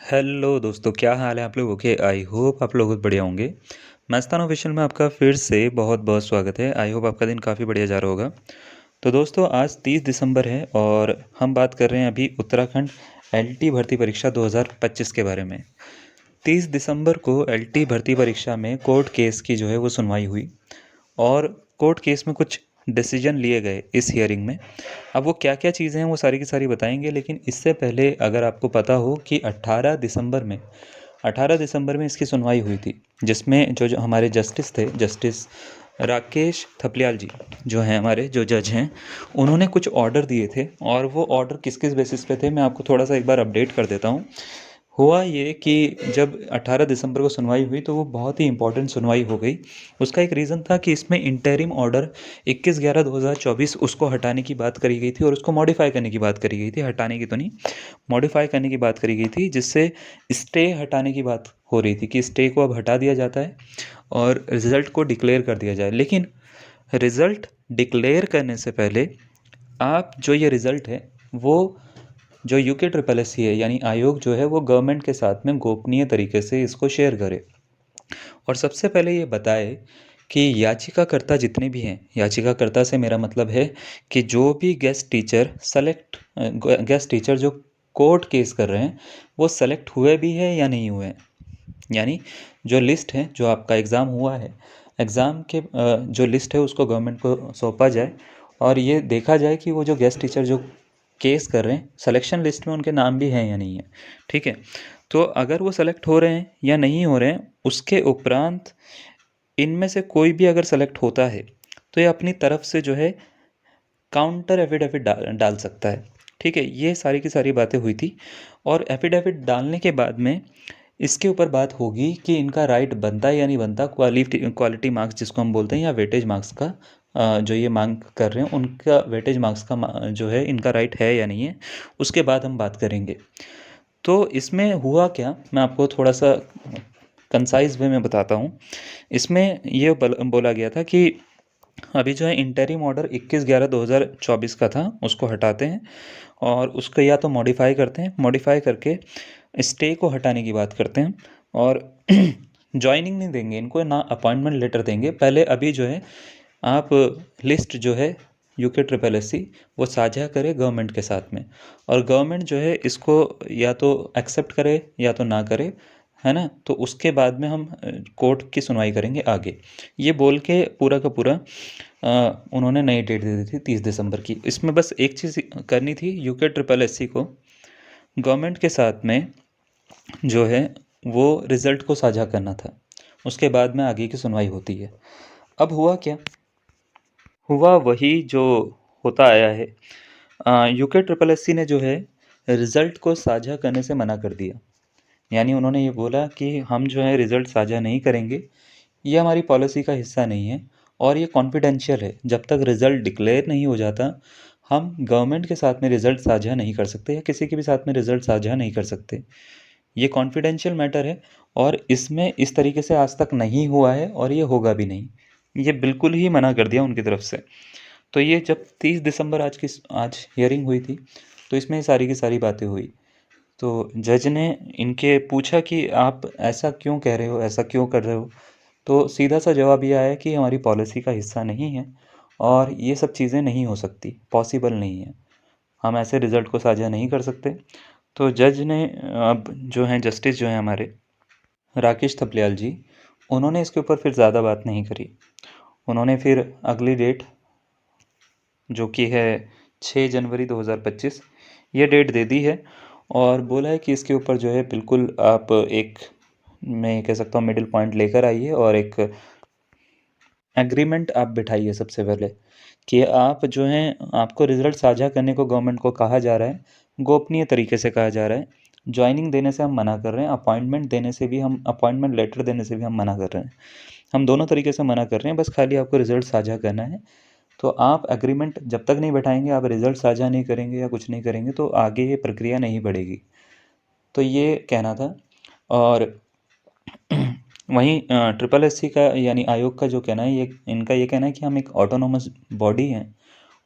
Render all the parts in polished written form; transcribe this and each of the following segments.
Hello दोस्तों, क्या हाल है आप लोगों के? आई होप आप लोग बहुत बढ़िया होंगे। मस्ताना ऑफिशियल में आपका फिर से बहुत बहुत स्वागत है। आई होप आपका दिन काफ़ी बढ़िया जा रहा होगा। तो दोस्तों, आज 30 दिसंबर है और हम बात कर रहे हैं अभी उत्तराखंड एलटी भर्ती परीक्षा 2025 के बारे में। 30 दिसंबर को एलटी भर्ती परीक्षा में कोर्ट केस की जो है वो सुनवाई हुई और कोर्ट केस में कुछ डिसीजन लिए गए इस हियरिंग में। अब वो क्या क्या चीज़ें हैं वो सारी की सारी बताएंगे, लेकिन इससे पहले अगर आपको पता हो कि 18 दिसंबर में इसकी सुनवाई हुई थी, जिसमें जो हमारे जस्टिस थे, जस्टिस राकेश थपलियाल जी जो हैं, हमारे जो जज हैं, उन्होंने कुछ ऑर्डर दिए थे। और वो ऑर्डर किस किस बेसिस पे थे मैं आपको थोड़ा सा एक बार अपडेट कर देता हूँ। हुआ ये कि जब 18 दिसंबर को सुनवाई हुई तो वो बहुत ही इम्पोर्टेंट सुनवाई हो गई। उसका एक रीज़न था कि इसमें इंटरिम ऑर्डर 21/11/2024 उसको हटाने की बात करी गई थी और उसको मॉडिफाई करने की बात करी गई थी। हटाने की तो नहीं, मॉडिफाई करने की बात करी गई थी, जिससे स्टे हटाने की बात हो रही थी कि स्टे को अब हटा दिया जाता है और रिज़ल्ट को डिक्लेयर कर दिया जाए। लेकिन रिज़ल्ट डिक्लेयर करने से पहले आप जो ये रिज़ल्ट है वो जो यूके ट्रिपल एस सी है, यानी आयोग जो है, वो गवर्नमेंट के साथ में गोपनीय तरीके से इसको शेयर करे और सबसे पहले ये बताए कि याचिकाकर्ता जितने भी हैं, याचिकाकर्ता से मेरा मतलब है कि जो भी गेस्ट टीचर गेस्ट टीचर जो कोर्ट केस कर रहे हैं वो सेलेक्ट हुए भी है या नहीं हुए हैं। यानी जो लिस्ट है, जो आपका एग्ज़ाम हुआ है, एग्ज़ाम के जो लिस्ट है उसको गवर्नमेंट को सौंपा जाए और ये देखा जाए कि वो जो गेस्ट टीचर जो केस कर रहे हैं, सिलेक्शन लिस्ट में उनके नाम भी हैं या नहीं है। ठीक है, तो अगर वो सेलेक्ट हो रहे हैं या नहीं हो रहे हैं, उसके उपरांत इनमें से कोई भी अगर सेलेक्ट होता है तो ये अपनी तरफ से जो है काउंटर एफिडेविट डाल सकता है। ठीक है, ये सारी की सारी बातें हुई थी और एफिडेविट डालने के बाद में इसके ऊपर बात होगी कि इनका राइट बनता है या नहीं बनता। क्वालिटी मार्क्स जिसको हम बोलते हैं, या वेटेज मार्क्स का जो ये मांग कर रहे हैं, उनका वेटेज मार्क्स का जो है इनका राइट है या नहीं है, उसके बाद हम बात करेंगे। तो इसमें हुआ क्या, मैं आपको थोड़ा सा कंसाइज वे में बताता हूँ। इसमें ये बोला गया था कि अभी जो है इंटरिम ऑर्डर 21/11/2024 का था, उसको हटाते हैं और उसको या तो मॉडिफाई करते हैं, मॉडिफाई करके स्टे को हटाने की बात करते हैं और जॉइनिंग नहीं देंगे इनको, ना अपॉइंटमेंट लेटर देंगे। पहले अभी जो है आप लिस्ट जो है यूके ट्रिपल एस सी वो साझा करे गवर्नमेंट के साथ में, और गवर्नमेंट जो है इसको या तो एक्सेप्ट करे या तो ना करे, है ना। तो उसके बाद में हम कोर्ट की सुनवाई करेंगे आगे। ये बोल के पूरा का पूरा उन्होंने नई डेट दे दी थी 30 दिसंबर की। इसमें बस एक चीज़ करनी थी, यूके ट्रिपल एस सी को गवर्नमेंट के साथ में जो है वो रिज़ल्ट को साझा करना था। उसके बाद में आगे की सुनवाई होती है। अब हुआ क्या, हुआ वही जो होता आया है। यूके ट्रिपल एस सी ने जो है रिज़ल्ट को साझा करने से मना कर दिया। यानी उन्होंने ये बोला कि हम जो है रिज़ल्ट साझा नहीं करेंगे, ये हमारी पॉलिसी का हिस्सा नहीं है और ये कॉन्फिडेंशियल है। जब तक रिज़ल्ट डिक्लेयर नहीं हो जाता, हम गवर्नमेंट के साथ में रिज़ल्ट साझा नहीं कर सकते या किसी के भी साथ में रिज़ल्ट साझा नहीं कर सकते। ये कॉन्फिडेंशियल मैटर है और इसमें इस तरीके से आज तक नहीं हुआ है और ये होगा भी नहीं। ये बिल्कुल ही मना कर दिया उनकी तरफ से। तो ये जब 30 दिसंबर आज हियरिंग हुई थी, तो इसमें सारी की सारी बातें हुई। तो जज ने इनके पूछा कि आप ऐसा क्यों कह रहे हो, ऐसा क्यों कर रहे हो? तो सीधा सा जवाब ये आया कि हमारी पॉलिसी का हिस्सा नहीं है और ये सब चीज़ें नहीं हो सकती, पॉसिबल नहीं है, हम ऐसे रिज़ल्ट को साझा नहीं कर सकते। तो जज ने अब जो हैं जस्टिस जो हैं हमारे राकेश थपलियाल जी, उन्होंने इसके ऊपर फिर ज़्यादा बात नहीं करी। उन्होंने फिर अगली डेट जो कि है 6 जनवरी 2025 ये डेट दे दी है और बोला है कि इसके ऊपर जो है बिल्कुल आप एक, मैं ये कह सकता हूँ, मिडिल पॉइंट लेकर आइए और एक एग्रीमेंट आप बिठाइए सबसे पहले कि आप जो हैं, आपको रिज़ल्ट साझा करने को गवर्नमेंट को कहा जा रहा है, गोपनीय तरीके से कहा जा रहा है। जॉइनिंग देने से हम मना कर रहे हैं, अपॉइंटमेंट लेटर देने से भी हम मना कर रहे हैं। हम दोनों तरीके से मना कर रहे हैं, बस खाली आपको रिज़ल्ट साझा करना है। तो आप एग्रीमेंट जब तक नहीं बैठाएंगे, आप रिज़ल्ट साझा नहीं करेंगे या कुछ नहीं करेंगे, तो आगे ये प्रक्रिया नहीं बढ़ेगी। तो ये कहना था। और वहीं ट्रिपल एस सी का यानी आयोग का जो कहना है, ये इनका ये कहना है कि हम एक ऑटोनोमस बॉडी हैं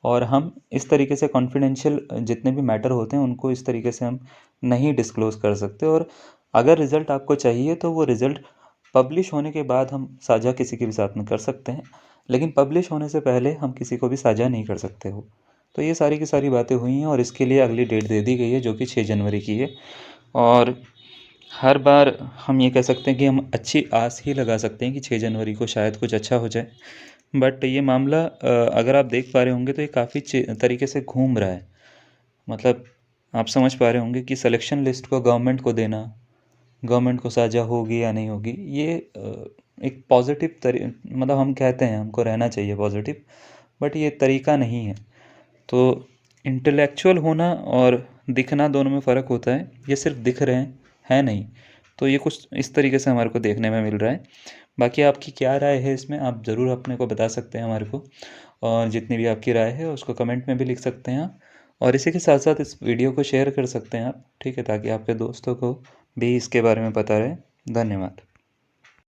और हम इस तरीके से कॉन्फिडेंशियल जितने भी मैटर होते हैं उनको इस तरीके से हम नहीं डिस्क्लोज़ कर सकते। और अगर रिज़ल्ट आपको चाहिए तो वो रिज़ल्ट पब्लिश होने के बाद हम साझा किसी के भी साथ में कर सकते हैं, लेकिन पब्लिश होने से पहले हम किसी को भी साझा नहीं कर सकते हो। तो ये सारी की सारी बातें हुई हैं और इसके लिए अगली डेट दे दी गई है जो कि 6 जनवरी की है। और हर बार हम ये कह सकते हैं कि हम अच्छी आस ही लगा सकते हैं कि 6 जनवरी को शायद कुछ अच्छा हो जाए। बट ये मामला अगर आप देख पा रहे होंगे तो ये काफ़ी तरीके से घूम रहा है। मतलब आप समझ पा रहे होंगे कि सिलेक्शन लिस्ट को गवर्नमेंट को देना, गवर्नमेंट को साझा होगी या नहीं होगी, ये एक पॉजिटिव मतलब हम कहते हैं हमको रहना चाहिए पॉजिटिव, बट ये तरीका नहीं है। तो इंटेलेक्चुअल होना और दिखना दोनों में फ़र्क होता है। ये सिर्फ दिख रहे हैं, है नहीं। तो ये कुछ इस तरीके से हमारे को देखने में मिल रहा है। बाकी आपकी क्या राय है इसमें, आप ज़रूर अपने को बता सकते हैं हमारे को, और जितनी भी आपकी राय है उसको कमेंट में भी लिख सकते हैं आप। और इसी के साथ साथ इस वीडियो को शेयर कर सकते हैं आप, ठीक है, ताकि आपके दोस्तों को भी इसके बारे में पता रहे। धन्यवाद।